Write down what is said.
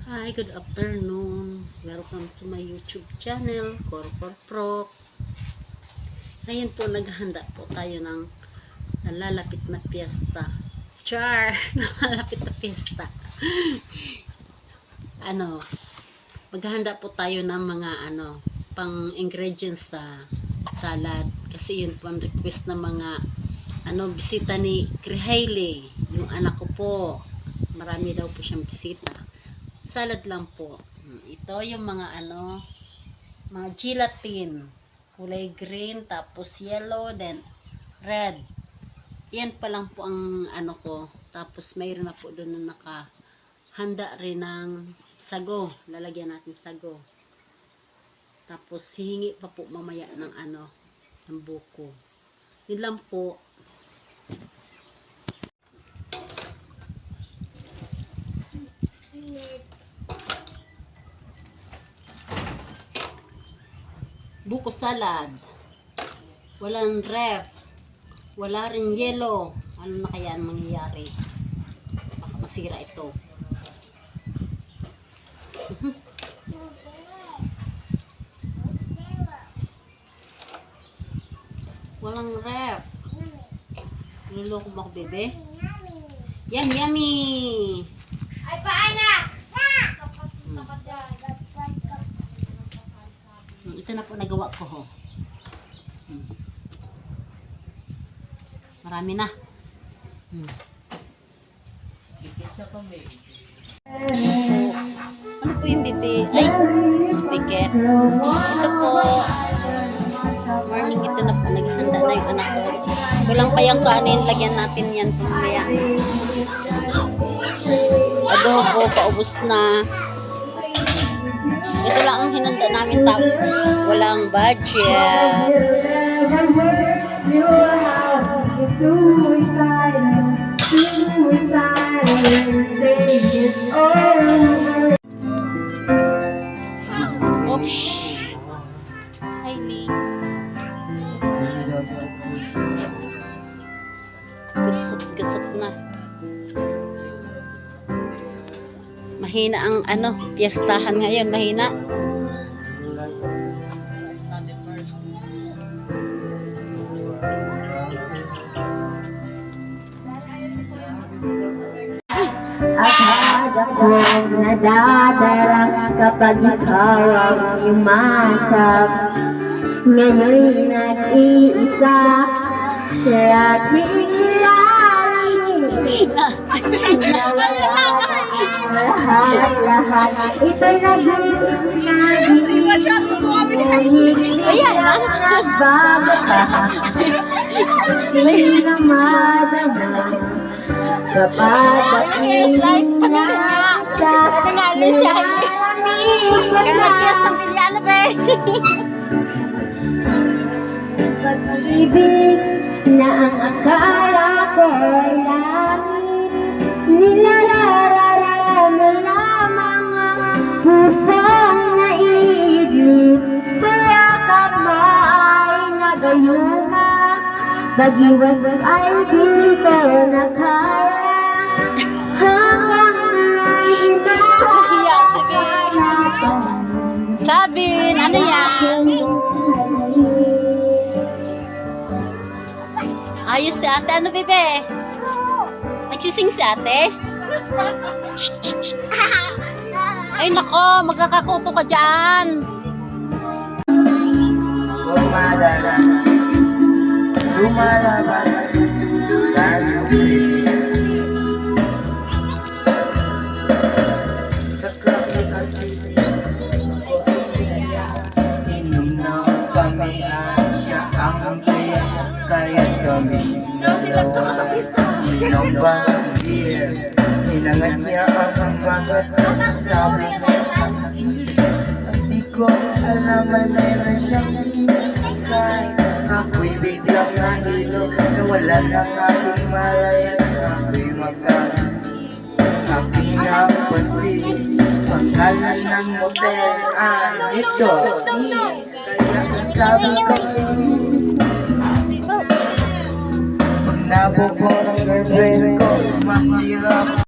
Hi, good afternoon. Welcome to my YouTube channel, Korkor Pro. Ngayon po, naghahanda po tayo ng nalalapit na piyesta. Char! Nalalapit na piyesta. Maghahanda po tayo ng mga pang ingredients sa salad. Kasi yun po ang request ng mga bisita ni Hailey, yung anak ko po. Marami daw po siyang bisita. Salad lang po. Ito yung mga mga gelatin. Kulay green, tapos yellow, then red. Yan pa lang po ang ko. Tapos mayroon na po doon na nakahanda rin ng sago. Lalagyan natin sago. Tapos hihingi pa po mamaya ng ng buko. Yun lang po. Buko salad. Walang ref. Wala rin yellow. Ano na kaya ang mangyayari? Baka masira ito. Walang ref. Niloloko mo ako, bebe? Yummy, yummy! Ay, paana! Ito na po nagawa ko, ho. Marami na. Ano po yung bibi? Ay, spiket. Ito po. Morning, ito na po. Naghahanda na yung anak ko. Walang pa yung kanin. Lagyan natin yan pumaya. Adobo, paubos na. Ito lang ang hinanda namin, tapos walang budget. Oops. Hailey. Gasat na. Mahina ang piyestahan ngayon, mahina. Akala ko nadadarang kapag ikaw ang umasap. Ngayon'y nag-iisa sa ating lalim. Lahat ito'y naging ayan ang nagbago ka. Hindi na madama kapag aking nasa pag-ibig na ang akala ko'y langit, nilararaman lamang ang pusong naiglit. Sa yakap mo ay nagayuma, pag-iwas ay di ko na kaya. Hanggang hindi ko Sabin, ano yan? Ayos si ate. Ano, bebe? Nagsising si ate? Ay, nako. Magkakakuto ka dyan. lumalaban inom ng pamihan siya ang kaya kami inom ba beer hinangat niya ang mga sabi di ko alam na siyang ikay. Ako'y biglang nahilo na wala ng aking malayan. Ako'y magkaroon sa pinapansin pangalan ng motel ito. Kaya sabi ko pag nabuko ng girlfriend ko mahirap.